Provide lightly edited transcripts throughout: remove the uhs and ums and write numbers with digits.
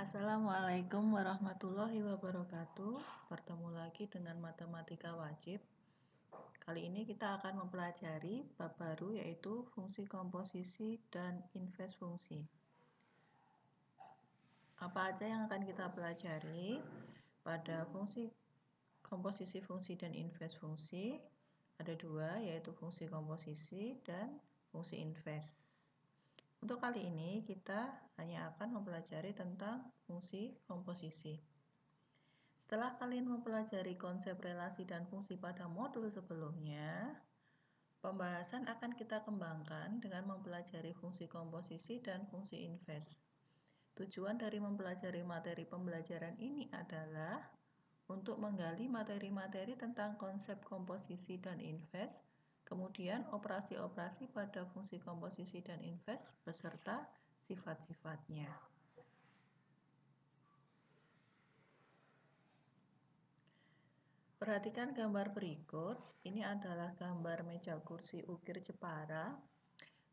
Assalamualaikum warahmatullahi wabarakatuh. Bertemu lagi dengan matematika wajib. Kali ini kita akan mempelajari bab baru yaitu fungsi komposisi dan invers fungsi. Apa aja yang akan kita pelajari pada fungsi komposisi fungsi dan invers fungsi? Ada dua, yaitu fungsi komposisi dan fungsi invers. Untuk kali ini kita hanya akan mempelajari tentang fungsi komposisi. Setelah kalian mempelajari konsep relasi dan fungsi pada modul sebelumnya, pembahasan akan kita kembangkan dengan mempelajari fungsi komposisi dan fungsi invers. Tujuan dari mempelajari materi pembelajaran ini adalah untuk menggali materi-materi tentang konsep komposisi dan invers, kemudian operasi-operasi pada fungsi komposisi dan invers beserta sifat-sifatnya. Perhatikan gambar berikut. Ini adalah gambar meja kursi ukir Jepara.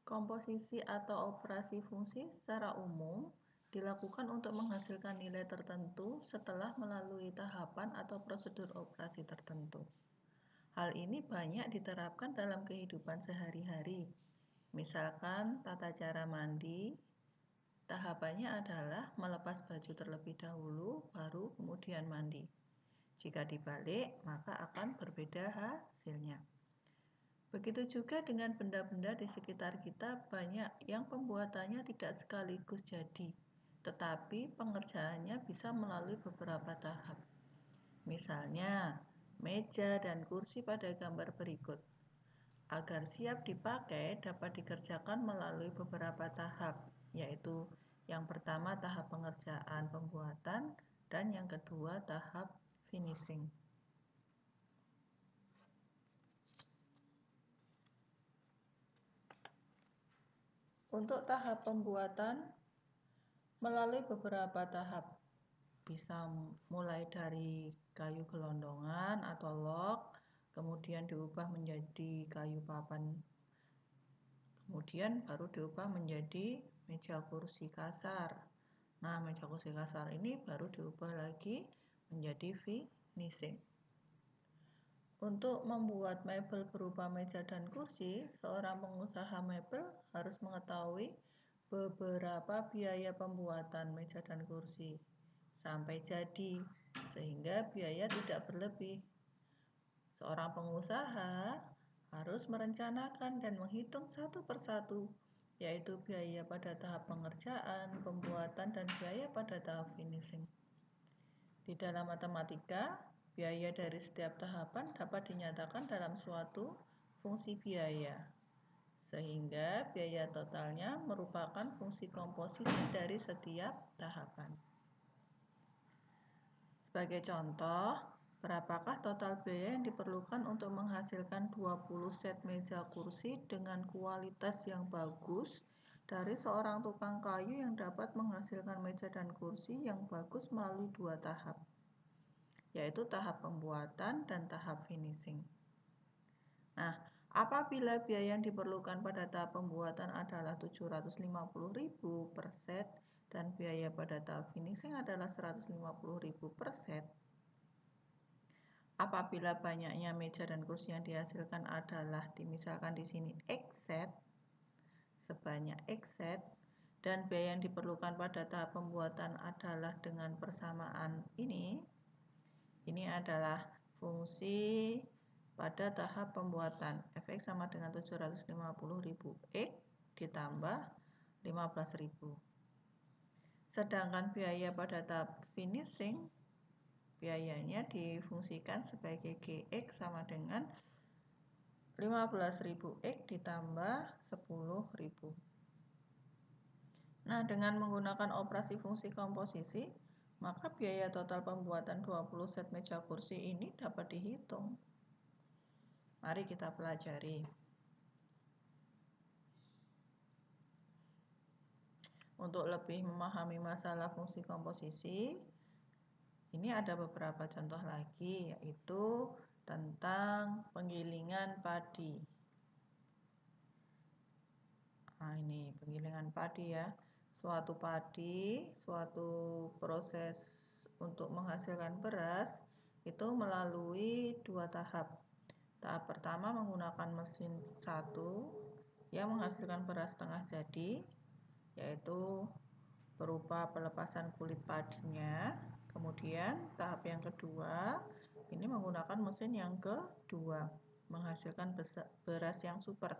Komposisi atau operasi fungsi secara umum dilakukan untuk menghasilkan nilai tertentu setelah melalui tahapan atau prosedur operasi tertentu. Hal ini banyak diterapkan dalam kehidupan sehari-hari. Misalkan tata cara mandi, tahapannya adalah melepas baju terlebih dahulu, baru kemudian mandi. Jika dibalik, maka akan berbeda hasilnya. Begitu juga dengan benda-benda di sekitar kita, banyak yang pembuatannya tidak sekaligus jadi, tetapi pengerjaannya bisa melalui beberapa tahap. Misalnya, meja dan kursi pada gambar berikut. Agar siap dipakai, dapat dikerjakan melalui beberapa tahap, yaitu yang pertama tahap pengerjaan pembuatan dan yang kedua tahap finishing. Untuk tahap pembuatan melalui beberapa tahap, bisa mulai dari kayu gelondongan atau log, kemudian diubah menjadi kayu papan, kemudian baru diubah menjadi meja kursi kasar. Nah, meja kursi kasar ini baru diubah lagi menjadi finishing. Untuk membuat mebel berupa meja dan kursi, seorang pengusaha mebel harus mengetahui beberapa biaya pembuatan meja dan kursi sampai jadi, sehingga biaya tidak berlebih. Seorang pengusaha harus merencanakan dan menghitung satu persatu, yaitu biaya pada tahap pengerjaan, pembuatan, dan biaya pada tahap finishing. Di dalam matematika, biaya dari setiap tahapan dapat dinyatakan dalam suatu fungsi biaya, sehingga biaya totalnya merupakan fungsi komposisi dari setiap tahapan. Sebagai contoh, berapakah total biaya yang diperlukan untuk menghasilkan 20 set meja kursi dengan kualitas yang bagus dari seorang tukang kayu yang dapat menghasilkan meja dan kursi yang bagus melalui dua tahap, yaitu tahap pembuatan dan tahap finishing. Nah, apabila biaya yang diperlukan pada tahap pembuatan adalah 750.000 per set dan biaya pada tahap finishing adalah 150.000 per set. Apabila banyaknya meja dan kursi yang dihasilkan adalah misalkan di sini X set, sebanyak X set, dan biaya yang diperlukan pada tahap pembuatan adalah dengan persamaan ini adalah fungsi pada tahap pembuatan. Fx sama dengan 750.000 X ditambah 15.000. Sedangkan biaya pada tahap finishing, biayanya difungsikan sebagai Gx sama dengan 15.000 X ditambah 10.000. Nah, dengan menggunakan operasi fungsi komposisi, maka biaya total pembuatan 20 set meja kursi ini dapat dihitung. Mari kita pelajari. Untuk lebih memahami masalah fungsi komposisi, ini ada beberapa contoh lagi, yaitu tentang penggilingan padi. Nah, ini penggilingan padi ya. suatu padi, suatu proses untuk menghasilkan beras itu melalui dua tahap. Tahap pertama menggunakan mesin 1 yang menghasilkan beras setengah jadi, yaitu berupa pelepasan kulit padinya. Kemudian tahap yang kedua ini menggunakan mesin yang kedua, menghasilkan beras yang super.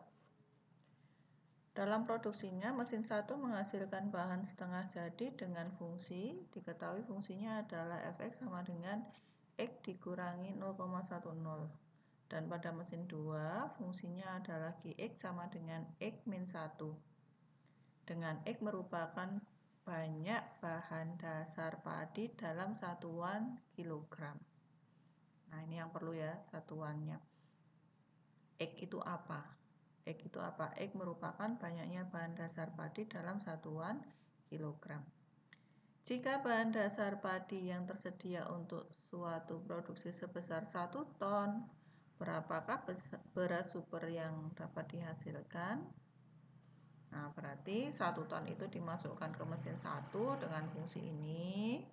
Dalam produksinya, mesin 1 menghasilkan bahan setengah jadi dengan fungsi, diketahui fungsinya adalah Fx sama dengan X dikurangi 0,10. Dan pada mesin 2, fungsinya adalah Gx sama dengan X min 1. Dengan X merupakan banyak bahan dasar padi dalam satuan kilogram. Nah, ini yang perlu ya, satuannya. X itu apa? X itu apa? X merupakan banyaknya bahan dasar padi dalam satuan kilogram. Jika bahan dasar padi yang tersedia untuk suatu produksi sebesar 1 ton, berapakah beras super yang dapat dihasilkan? Nah, berarti 1 ton itu dimasukkan ke mesin 1 dengan fungsi ini.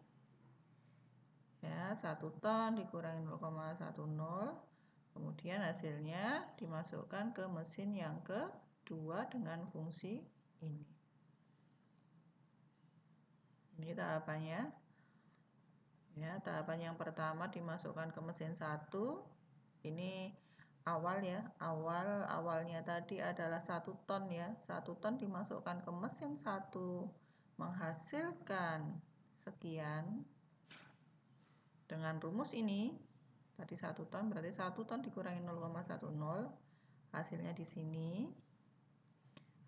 Ya, 1 ton dikurangi 0,10. Kemudian hasilnya dimasukkan ke mesin yang kedua dengan fungsi ini. Ini tahapannya. Ya, tahapan yang pertama dimasukkan ke mesin 1. Ini awal ya. Awalnya tadi adalah 1 ton ya. 1 ton dimasukkan ke mesin 1 menghasilkan sekian. Dengan rumus ini tadi 1 ton berarti 1 ton dikurangi 0,10, hasilnya di sini.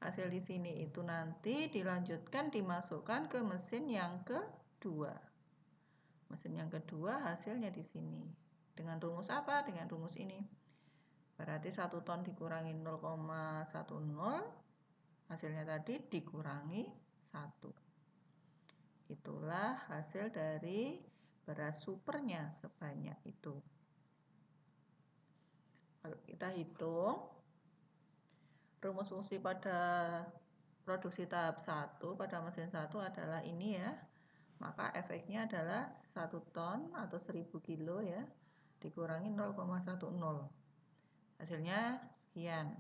Hasil di sini itu nanti dilanjutkan dimasukkan ke mesin yang kedua. Mesin yang kedua hasilnya di sini. Dengan rumus apa? Dengan rumus ini. Berarti 1 ton dikurangi 0,10, hasilnya tadi dikurangi 1. Itulah hasil dari beras supernya sebanyak itu. Kalau kita hitung, rumus fungsi pada produksi tahap 1 pada mesin 1 adalah ini ya. Maka efeknya adalah 1 ton atau 1000 kilo ya, dikurangi 0,10. Hasilnya sekian.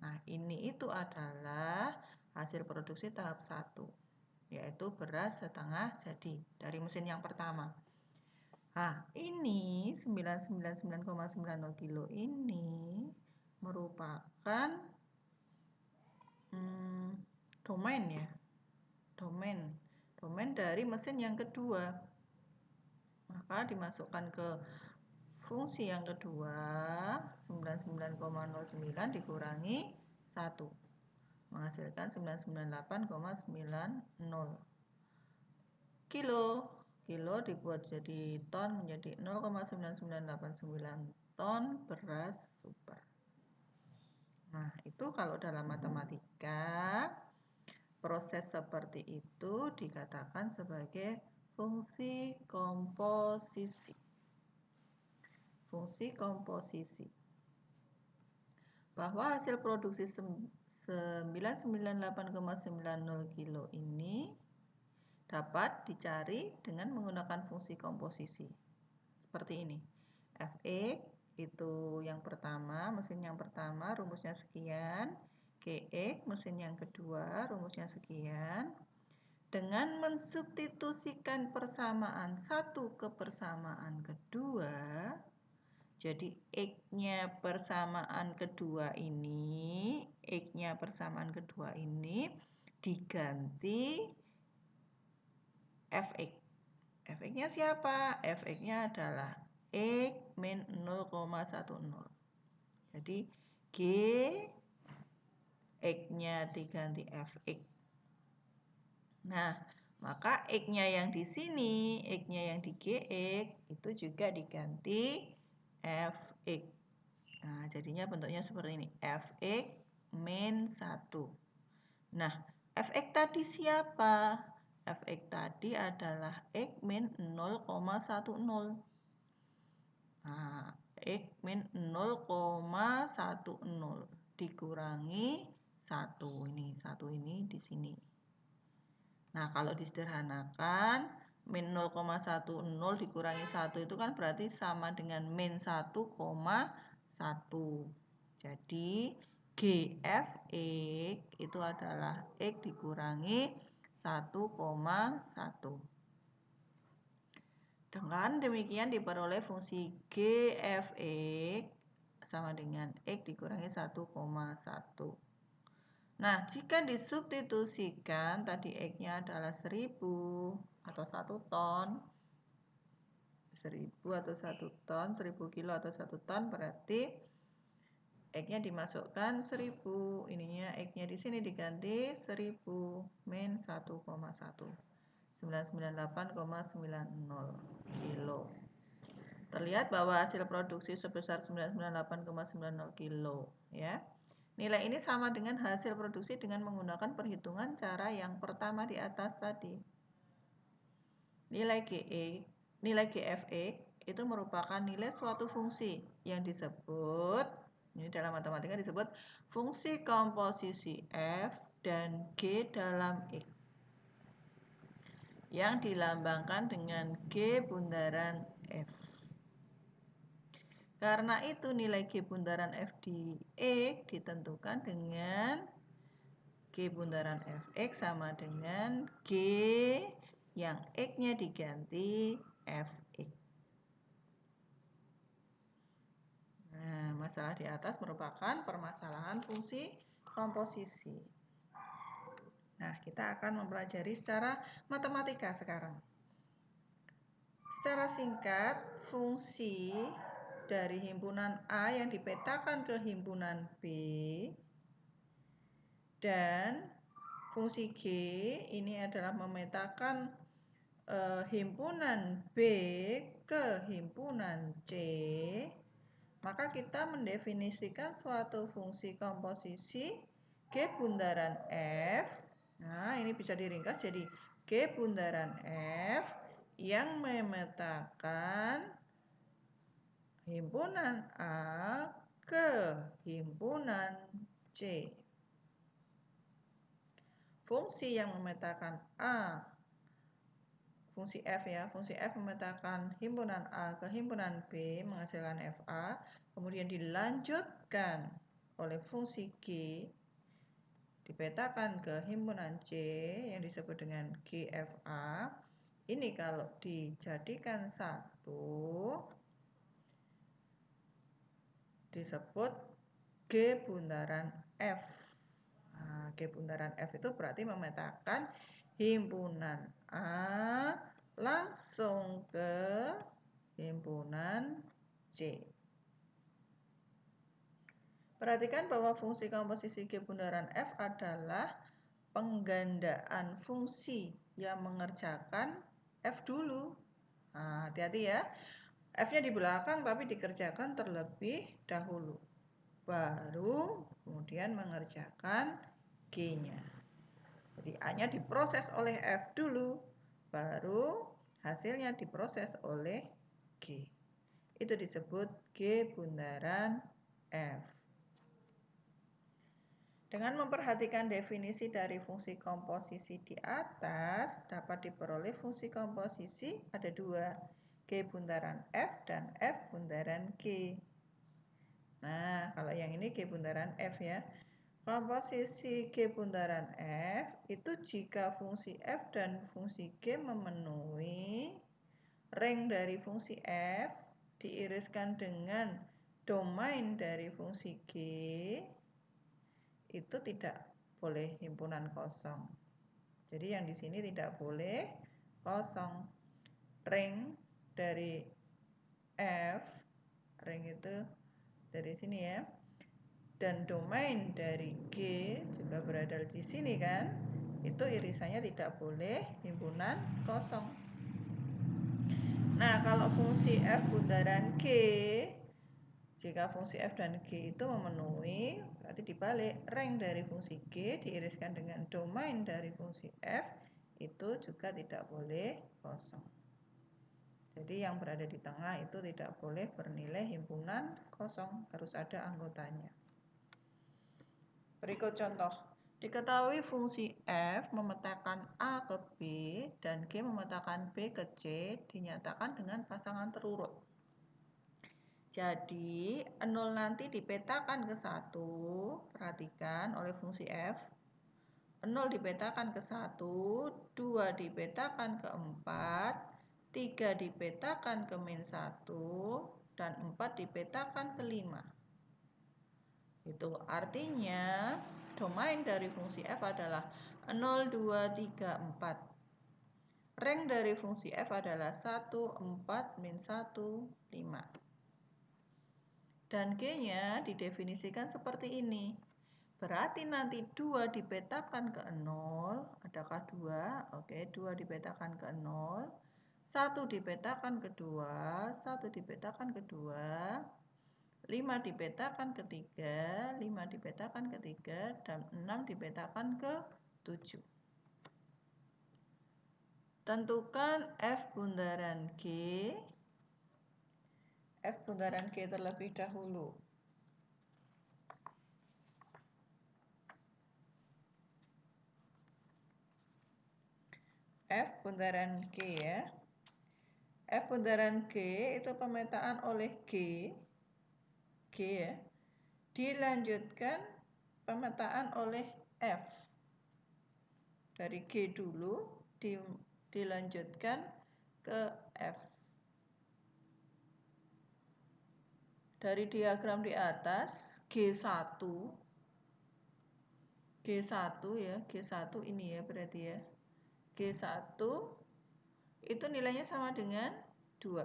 Nah, ini itu adalah hasil produksi tahap 1, yaitu beras setengah jadi dari mesin yang pertama. Nah, ini 999,90 kilo ini merupakan domain ya. Domain dari mesin yang kedua. Maka dimasukkan ke fungsi yang kedua, 99,09 dikurangi 1. Menghasilkan 998,90 kilo. Kilo dibuat jadi ton menjadi 0,9989 ton beras super. Nah, itu kalau dalam matematika, proses seperti itu dikatakan sebagai fungsi komposisi. Fungsi komposisi. Bahwa hasil produksi 998,90 kilo ini dapat dicari dengan menggunakan fungsi komposisi. Seperti ini. Fx itu yang pertama, mesin yang pertama rumusnya sekian. Gx mesin yang kedua rumusnya sekian. Dengan mensubstitusikan persamaan satu ke persamaan kedua, jadi X-nya persamaan kedua ini, X-nya persamaan kedua ini diganti Fx. Fx-nya siapa? Fx-nya adalah X min 0,10. Jadi G X-nya diganti Fx. Nah, maka X-nya yang di sini, X-nya yang di Gx itu juga diganti Fx. Nah, jadinya bentuknya seperti ini. Fx min 1. Nah, Fx tadi siapa? Fx tadi adalah X min 0,10. Nah, X min 0,10 dikurangi 1. Ini 1 ini di sini. Nah, kalau disederhanakan, min 0,10 dikurangi 1 itu kan berarti sama dengan min 1,1. Jadi, GF(X) itu adalah X dikurangi 1,1. Dengan demikian diperoleh fungsi GF(X) sama dengan X dikurangi 1,1. Nah, jika disubstitusikan, tadi X-nya adalah 1000 atau 1 ton. 1000 atau 1 ton, 1000 kilo atau 1 ton, berarti X-nya dimasukkan 1000. Ininya X-nya di sini diganti 1000 min 1,1. 998,90 kilo. Terlihat bahwa hasil produksi sebesar 998,90 kilo, ya. Nilai ini sama dengan hasil produksi dengan menggunakan perhitungan cara yang pertama di atas tadi. Nilai GF(X) itu merupakan nilai suatu fungsi yang disebut, ini dalam matematika disebut fungsi komposisi F dan G dalam X, yang dilambangkan dengan G bundaran F. Karena itu nilai G bundaran F di X ditentukan dengan G bundaran Fx sama dengan G yang X-nya diganti Fx. Nah, masalah di atas merupakan permasalahan fungsi komposisi. Nah, kita akan mempelajari secara matematika sekarang. Secara singkat, fungsi dari himpunan A yang dipetakan ke himpunan B dan fungsi G ini adalah memetakan himpunan B ke himpunan C, maka kita mendefinisikan suatu fungsi komposisi G bundaran F. Nah, ini bisa diringkas jadi G bundaran F yang memetakan himpunan A ke himpunan C. Fungsi yang memetakan A, fungsi F ya, fungsi F memetakan himpunan A ke himpunan B menghasilkan FA, kemudian dilanjutkan oleh fungsi G dipetakan ke himpunan C yang disebut dengan GFA. Ini kalau dijadikan satu disebut G bundaran F. Nah, G bundaran F itu berarti memetakan himpunan A langsung ke himpunan C. Perhatikan bahwa fungsi komposisi G bundaran F adalah penggandaan fungsi yang mengerjakan F dulu. Nah, hati-hati ya. F-nya di belakang tapi dikerjakan terlebih dahulu. Baru kemudian mengerjakan G-nya. Jadi A-nya diproses oleh F dulu, baru hasilnya diproses oleh G. Itu disebut G bundaran F. Dengan memperhatikan definisi dari fungsi komposisi di atas, dapat diperoleh fungsi komposisi ada dua, G bundaran F dan F bundaran G. Nah, kalau yang ini G bundaran F ya. Komposisi G bundaran F itu jika fungsi F dan fungsi G memenuhi ring dari fungsi F diiriskan dengan domain dari fungsi G, itu tidak boleh himpunan kosong. Jadi yang di sini tidak boleh kosong. Ring dari F, ring itu dari sini ya. Dan domain dari G juga berada di sini kan. Itu irisannya tidak boleh himpunan kosong. Nah, kalau fungsi F bundaran G, jika fungsi F dan G itu memenuhi, berarti dibalik, rank dari fungsi G diiriskan dengan domain dari fungsi F, itu juga tidak boleh kosong. Jadi yang berada di tengah itu tidak boleh bernilai himpunan kosong, harus ada anggotanya. Berikut contoh. Diketahui fungsi f memetakan A ke B dan G memetakan B ke C dinyatakan dengan pasangan terurut. Jadi 0 nanti dipetakan ke 1, perhatikan oleh fungsi f. 0 dipetakan ke 1, 2 dipetakan ke 4, 3 dipetakan ke min 1, dan 4 dipetakan ke 5. Itu artinya domain dari fungsi f adalah 0, 2, 3, 4. Rank dari fungsi f adalah 1, 4, min 1, 5. Dan G-nya didefinisikan seperti ini. Berarti nanti 2 dipetakan ke 0, adakah 2? Oke, 2 dipetakan ke 0, 1 dipetakan ke 2, 1 dipetakan ke 2, 5 dipetakan ke 3, 5 dipetakan ke 3, dan 6 dipetakan ke 7. Tentukan F bundaran G. F bundaran G terlebih dahulu. F bundaran G ya. F bundaran G itu pemetaan oleh G ya. Dilanjutkan pemetaan oleh F. Dari G dulu dilanjutkan ke F. Dari diagram di atas G1 ya, G1 ini ya berarti ya. G1 itu nilainya sama dengan 2.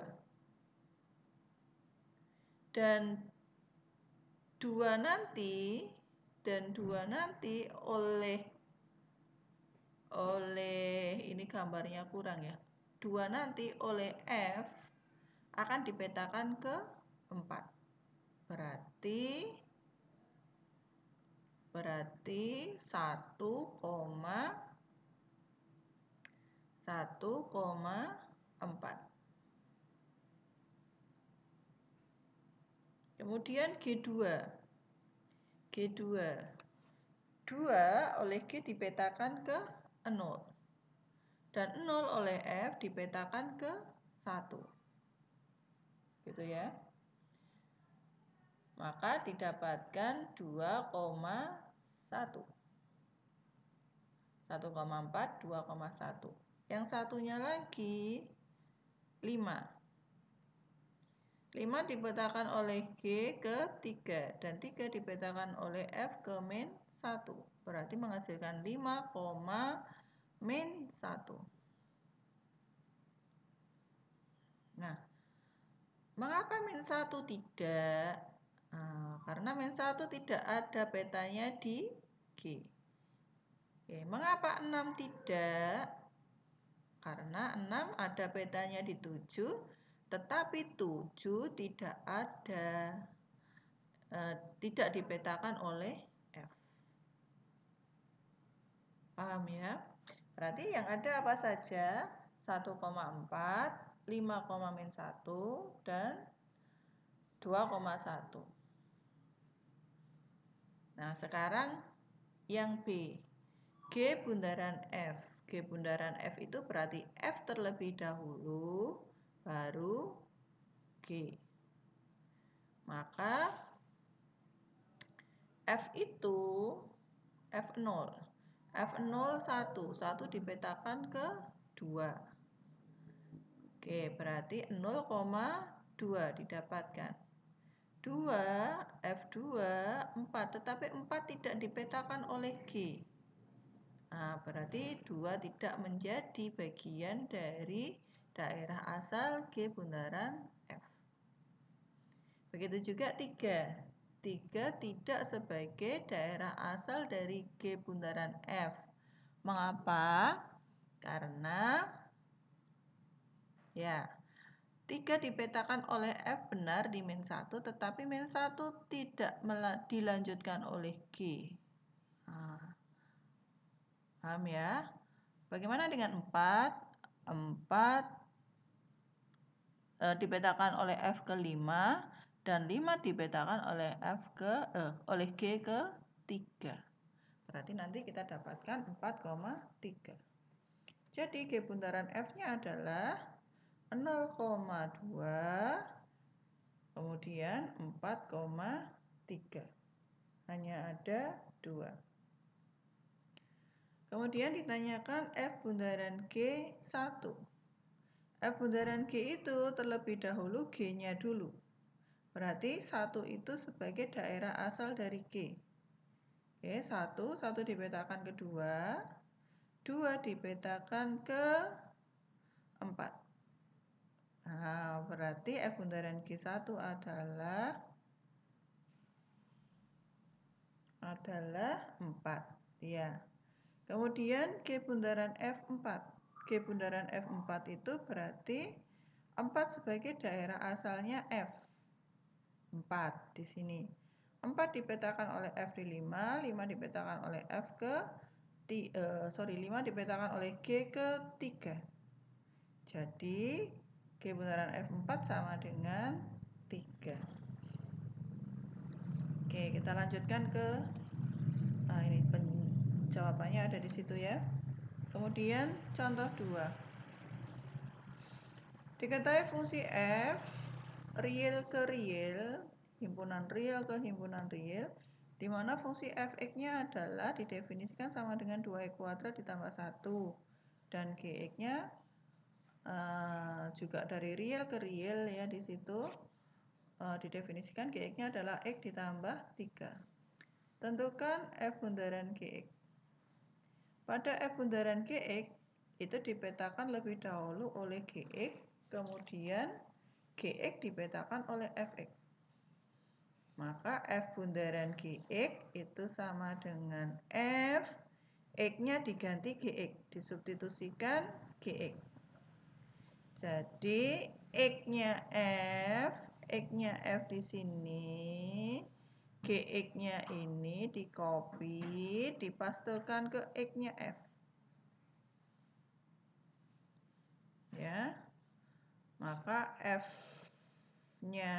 Dan 2 nanti oleh ini gambarnya kurang ya. 2 nanti oleh F akan dipetakan ke 4. Berarti 1,4. Kemudian G2. 2 oleh G dipetakan ke 0. Dan 0 oleh F dipetakan ke 1. Gitu ya. Maka didapatkan 2,1. 1,4, 2,1. Yang satunya lagi 5. 5 dipetakan oleh G ke 3. Dan 3 dipetakan oleh F ke min 1. Berarti menghasilkan 5, min 1. Nah, mengapa min 1 tidak? Karena min 1 tidak ada petanya di G. Oke, mengapa 6 tidak? Karena 6 ada petanya di 7, tetapi 7 tidak ada, tidak dipetakan oleh F. Paham ya? Berarti yang ada apa saja? 1,4, 5, min 1, dan 2,1. Nah, sekarang yang B. G bundaran F. G bundaran F itu berarti F terlebih dahulu, baru G. Maka F itu F0. F0 1. 1 dipetakan ke 2. Oke, berarti 0,2 didapatkan. 2, F2, 4. Tetapi 4 tidak dipetakan oleh G. Nah, berarti 2 tidak menjadi bagian dari daerah asal G bundaran F. Begitu juga 3. 3 tidak sebagai daerah asal dari G bundaran F. Mengapa? Karena ya 3 dipetakan oleh F benar di min 1, tetapi min 1 tidak dilanjutkan oleh G. Nah, paham ya? Bagaimana dengan 4? 4 dipetakan oleh F ke 5, dan 5 dipetakan oleh oleh G ke 3. Berarti nanti kita dapatkan 4,3. Jadi G buntaran F-nya adalah 0,2 kemudian 4,3. Hanya ada 2. Kemudian ditanyakan F bundaran G1. F bundaran G itu terlebih dahulu G-nya dulu. Berarti 1 itu sebagai daerah asal dari G. Oke, 1 dipetakan ke 2, 2 dipetakan ke 4. Nah, berarti F bundaran G1 adalah 4. Ya. Kemudian G bundaran F4. G bundaran F4 itu berarti 4 sebagai daerah asalnya F. 4 di sini. 4 dipetakan oleh F di 5, 5 dipetakan oleh F ke 5 dipetakan oleh G ke 3. Jadi G bundaran F4 sama dengan 3. Oke, kita lanjutkan ke ini jawabannya ada di situ ya. Kemudian contoh 2. Diketahui fungsi f real ke real, himpunan real ke himpunan real, di mana fungsi fx-nya adalah didefinisikan sama dengan 2x kuadrat ditambah 1 dan gx-nya juga dari real ke real ya, di situ didefinisikan gx-nya adalah x ditambah 3. Tentukan f bundaran gx. Pada f bundaran Gx itu dipetakan lebih dahulu oleh Gx, kemudian Gx dipetakan oleh Fx. Maka f bundaran Gx itu sama dengan f, x-nya diganti Gx, disubstitusikan Gx. Jadi x-nya F di sini, Gx-nya ini di-copy, dipastekan ke X-nya F. Ya. Maka F-nya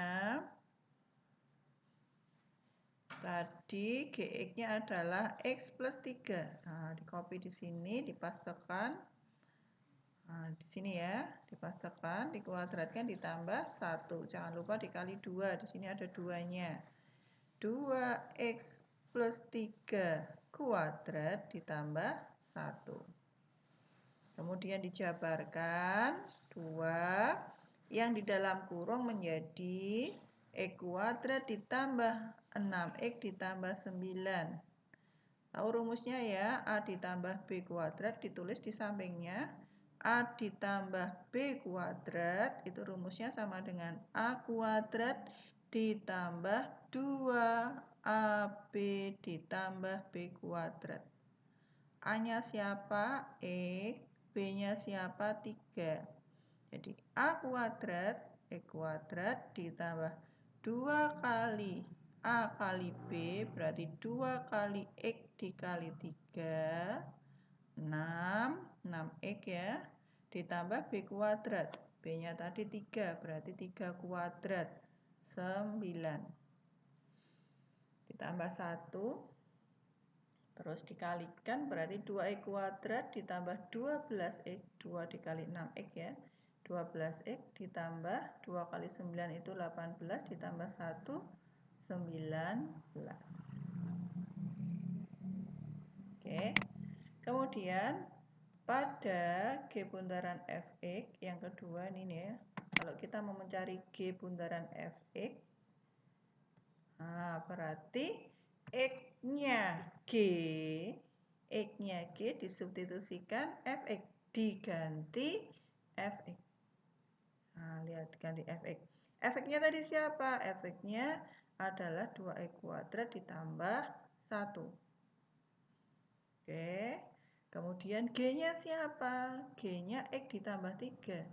tadi Gx-nya adalah X plus 3. Nah, di-copy di sini, dipastekan. Nah, di sini ya, dipastekan, dikuadratkan, ditambah 1. Jangan lupa dikali 2, di sini ada 2-nya. 2x plus 3 kuadrat ditambah 1. Kemudian dijabarkan 2 yang di dalam kurung menjadi x kuadrat ditambah 6x ditambah 9. Tahu rumusnya ya, A ditambah B kuadrat ditulis di sampingnya. A ditambah B kuadrat itu rumusnya sama dengan A kuadrat ditambah 2AB ditambah B kuadrat. A-nya siapa? X. B-nya siapa? 3. Jadi A kuadrat, X kuadrat ditambah 2 kali A kali B berarti 2 kali X dikali 3, 6x ya, ditambah B kuadrat. B-nya tadi 3, berarti 3 kuadrat, 9. Ditambah 1, terus dikalikan berarti 2x kuadrat ditambah 12x, 2 dikali 6x ya, 12x ditambah 2 kali 9 itu 18 ditambah 1, 19. Oke. Kemudian pada G bundaran Fx yang kedua ini nih ya. Kalau kita mau mencari G bundaran Fx, nah berarti X-nya G disubstitusikan Fx, diganti Fx. Nah, lihat ganti Fx. Fx-nya tadi siapa? Fx-nya adalah 2x kuadrat ditambah 1. Oke. Kemudian G-nya siapa? G-nya X ditambah 3.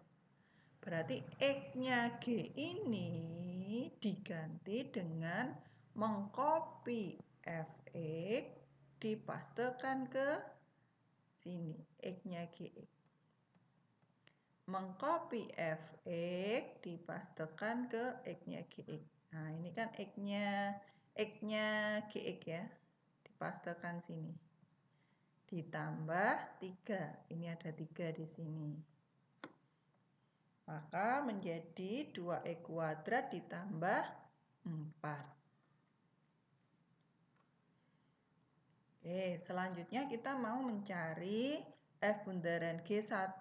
Berarti X-nya G ini diganti dengan mengcopy Fx, dipastekan ke sini, X-nya Gx. Mengcopy Fx, dipastekan ke X-nya Gx. Nah, ini kan X-nya Gx ya, dipastekan sini. ditambah 3. Ini ada 3 di sini. Maka menjadi 2x kuadrat ditambah 4. Oke, selanjutnya kita mau mencari F bundaran G1.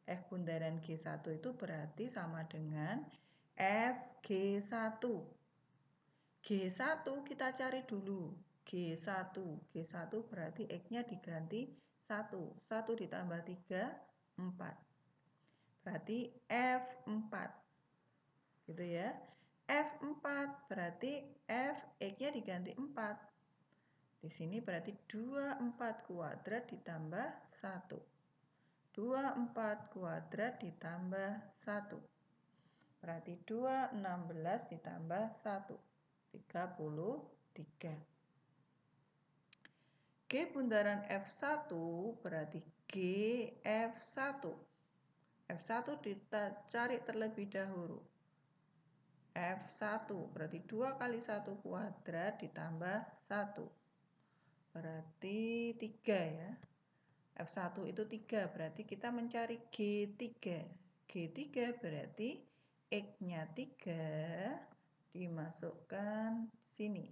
F bundaran G1 itu berarti sama dengan FG1. G1 kita cari dulu. G1. G1 berarti X-nya diganti 1. 1 ditambah 3, 4. Berarti F4. Gitu ya. F4 berarti F X-nya diganti 4. Di sini berarti 24 kuadrat ditambah 1. 24 kuadrat ditambah 1. Berarti 216 ditambah 1. 33. G bundaran F1 berarti GF1. F1 kita cari terlebih dahulu. F1 berarti 2 kali 1 kuadrat ditambah 1. Berarti 3 ya. F1 itu 3, berarti kita mencari G3. G3 berarti X-nya 3 dimasukkan sini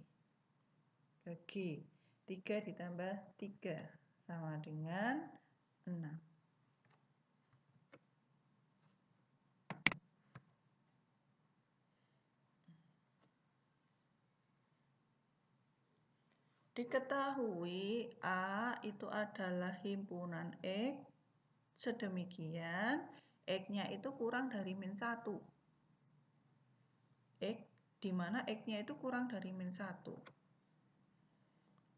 ke G. 3 ditambah 3 sama dengan 6. Diketahui A itu adalah himpunan X, sedemikian X-nya itu kurang dari min 1. X, di mana X-nya itu kurang dari min 1.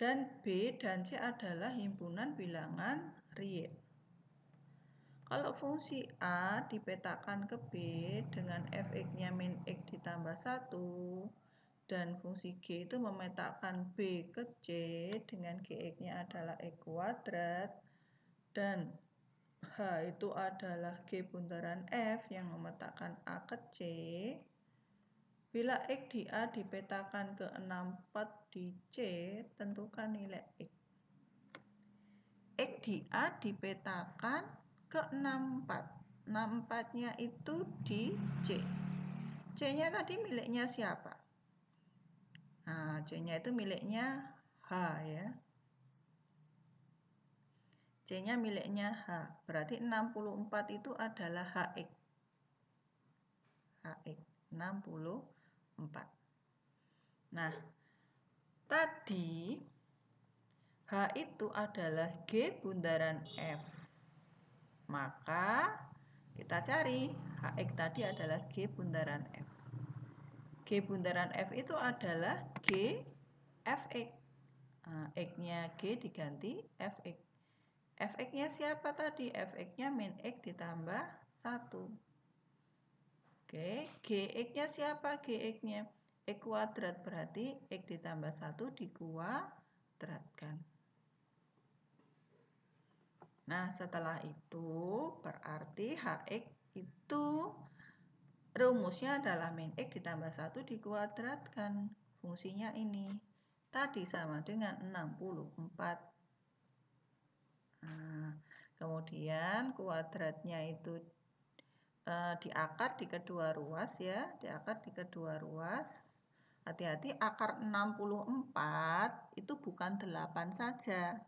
Dan B dan C adalah himpunan bilangan real. Kalau fungsi A dipetakan ke B dengan fx-nya min X ditambah 1, dan fungsi G itu memetakan B ke C dengan Gx-nya adalah X kuadrat, dan H itu adalah G bundaran F yang memetakan A ke C. Bila X di A dipetakan ke 64 di C, tentukan nilai X. X di A dipetakan ke 64. 64-nya itu di C. C-nya tadi miliknya siapa? Nah, C-nya itu miliknya H ya. C-nya miliknya H. Berarti 64 itu adalah HX. HX 64. Nah, tadi H itu adalah G bundaran F. Maka kita cari HX tadi adalah G bundaran F. G bundaran F itu adalah G Fx. Nah, X-nya G diganti Fx. Fx-nya siapa tadi? Fx-nya min X ditambah 1. Oke, Gx-nya siapa? Gx-nya X kuadrat, berarti X ditambah 1 dikuadratkan. Nah, setelah itu berarti Hx itu rumusnya adalah min X ditambah 1 dikuadratkan. Fungsinya ini. Tadi sama dengan 64. Nah, kemudian kuadratnya itu diakar di kedua ruas ya. Diakar di kedua ruas. Hati-hati, akar 64 itu bukan 8 saja.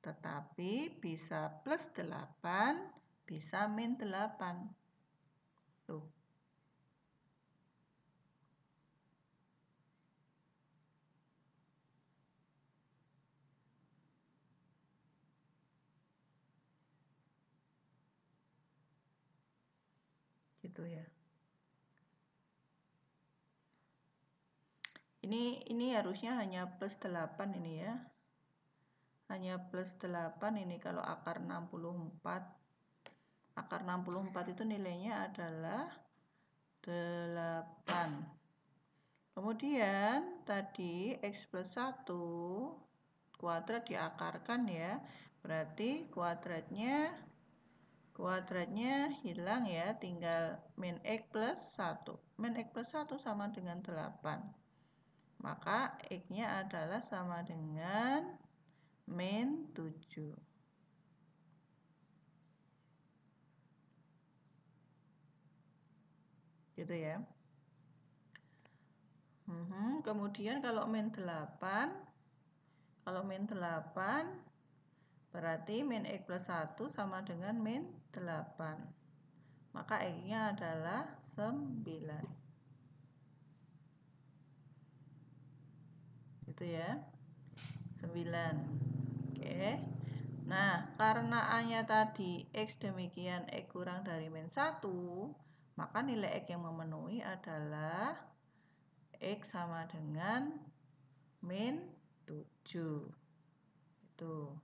Tetapi bisa plus 8, bisa min 8. Tuh. Gitu ya. Ini harusnya hanya plus 8 ini ya. Hanya plus 8 ini kalau akar 64. Akar 64 itu nilainya adalah 8. Kemudian tadi X plus 1 kuadrat diakarkan ya. Berarti kuadratnya hilang ya, tinggal min X plus 1. Min X plus 1 sama dengan 8. Maka X-nya adalah sama dengan min 7. Gitu ya. Kemudian kalau min 8, berarti min X plus 1 sama dengan min 8. Maka X-nya adalah 9. Gitu ya. 9. Oke. Nah, karena A-nya tadi X demikian X kurang dari min 1, maka nilai X yang memenuhi adalah X sama dengan min 7. Itu.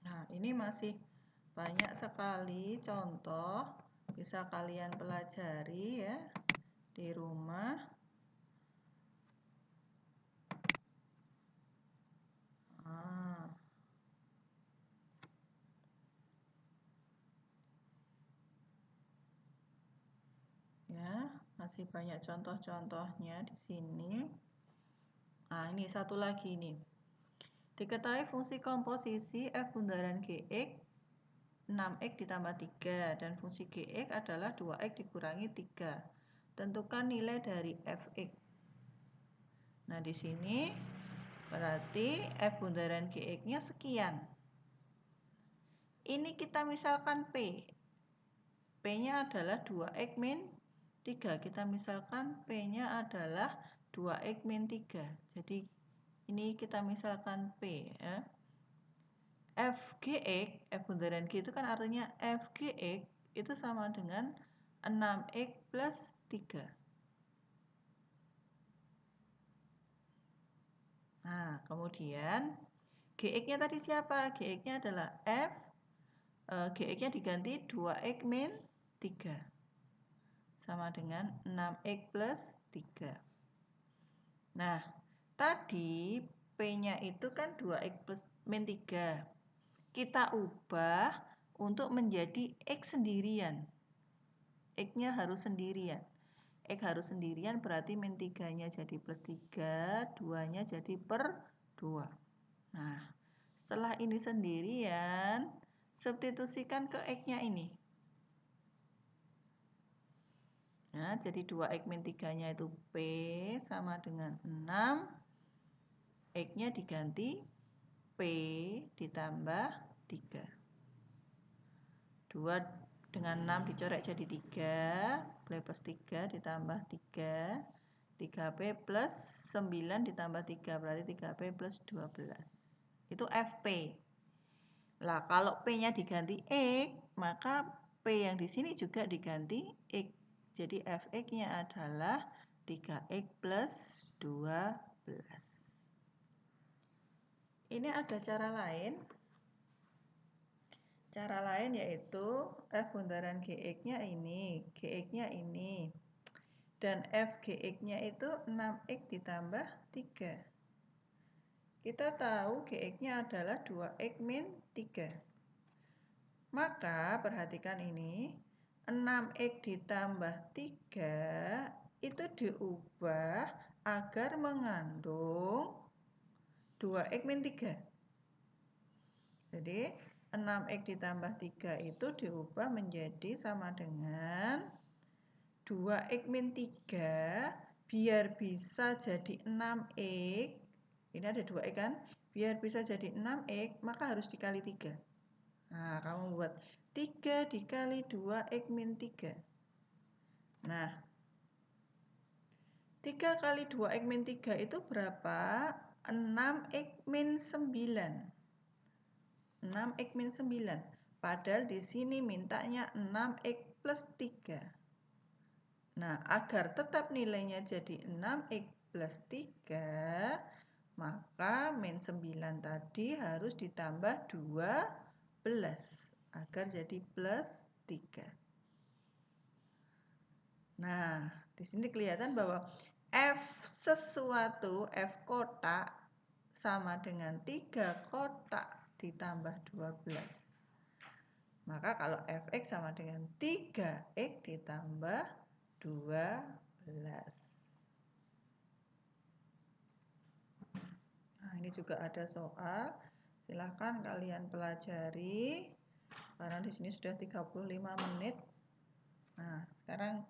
Nah, ini masih banyak sekali contoh, bisa kalian pelajari ya di rumah. Ya, masih banyak contoh-contohnya di sini. Nah, ini satu lagi nih. Diketahui fungsi komposisi F bundaran Gx 6x ditambah 3 dan fungsi Gx adalah 2x dikurangi 3. Tentukan nilai dari Fx. Nah, di sini berarti F bundaran Gx-nya sekian. Ini kita misalkan P. P-nya adalah 2x min 3. Kita misalkan P-nya adalah 2x min 3. Jadi ini kita misalkan P ya. Fgx, F bundaran G itu kan artinya Fgx itu sama dengan 6x plus 3. Nah, kemudian Gx-nya tadi siapa? Gx-nya adalah F, Gx-nya diganti 2x min 3. Sama dengan 6x plus 3. Nah, tadi P-nya itu kan 2x plus min 3. Kita ubah untuk menjadi X sendirian. X-nya harus sendirian. X harus sendirian berarti min 3-nya jadi plus 3, 2-nya jadi per 2. Nah, setelah ini sendirian, substitusikan ke X-nya ini. Nah, jadi 2x min 3-nya itu P sama dengan 6. X-nya diganti P ditambah 3. 2 dengan 6 dicoret jadi 3. P plus 3 ditambah 3. 3P plus 9 ditambah 3. Berarti 3P plus 12. Itu FP. Lah, kalau P-nya diganti X, maka P yang di sini juga diganti X. Jadi Fx-nya adalah 3x plus 12. Ini ada cara lain. Cara lain yaitu F bundaran Gx-nya ini, Gx-nya ini. Dan Fgx-nya itu 6x ditambah 3. Kita tahu Gx-nya adalah 2x min 3. Maka perhatikan ini, 6x ditambah 3 itu diubah agar mengandung 2x min 3. Jadi 6x ditambah 3 itu diubah menjadi sama dengan 2x min 3 biar bisa jadi 6x. Ini ada 2x kan? Biar bisa jadi 6x maka harus dikali 3. Nah, kamu buat 3 dikali 2x min 3. Nah, 3 kali 2x min 3 itu berapa? 6x min 9. 6x min 9. Padahal di sini mintanya 6x plus 3. Nah, agar tetap nilainya jadi 6x plus 3, maka min 9 tadi harus ditambah 12 agar jadi plus 3. Nah, di sini kelihatan bahwa F sesuatu, F kotak sama dengan 3 kotak ditambah 12. Maka kalau Fx sama dengan 3x ditambah 12. juga ada soal. Silahkan kalian pelajari. Karena di sini sudah 35 menit. Nah, sekarang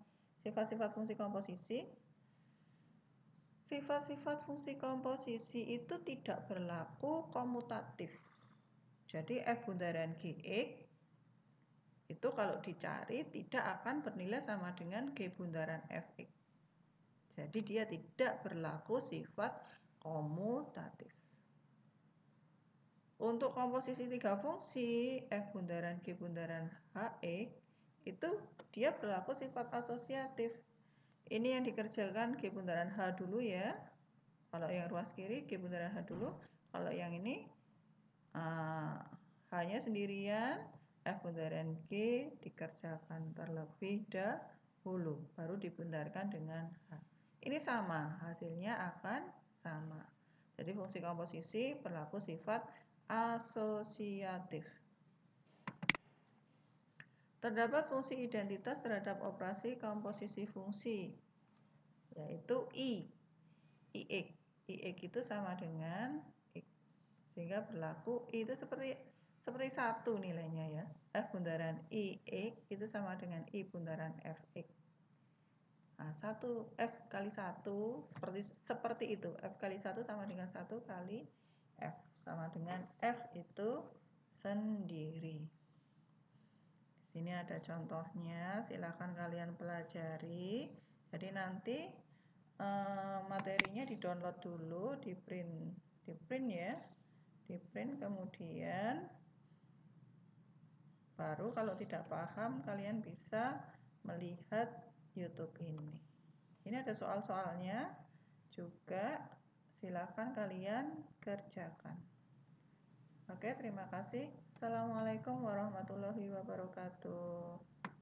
sifat-sifat fungsi komposisi. Sifat-sifat fungsi komposisi itu tidak berlaku komutatif. Jadi F bundaran Gx itu kalau dicari tidak akan bernilai sama dengan G bundaran Fx. Jadi dia tidak berlaku sifat komutatif. Untuk komposisi tiga fungsi F bundaran G bundaran Hx itu dia berlaku sifat asosiatif. Ini yang dikerjakan G bundaran H dulu ya. Kalau yang ruas kiri G bundaran H dulu. Kalau yang ini H-nya sendirian, F bundaran G dikerjakan terlebih dahulu, baru dibundarkan dengan H. Ini sama, hasilnya akan sama. Jadi fungsi komposisi berlaku sifat asosiatif. Terdapat fungsi identitas terhadap operasi komposisi fungsi, yaitu I. Ix. Ix itu sama dengan X. Sehingga berlaku I itu seperti 1 nilainya ya. F bundaran Ix itu sama dengan I bundaran Fx. Nah, 1 F kali 1 seperti itu. F kali 1 sama dengan 1 kali F. Sama dengan F itu sendiri. Di sini ada contohnya, silakan kalian pelajari. Jadi nanti materinya di-download dulu, di-print ya. Di-print kemudian baru kalau tidak paham kalian bisa melihat YouTube ini. Ini ada soal-soalnya juga, silakan kalian kerjakan. Oke, terima kasih. Assalamualaikum warahmatullahi wabarakatuh.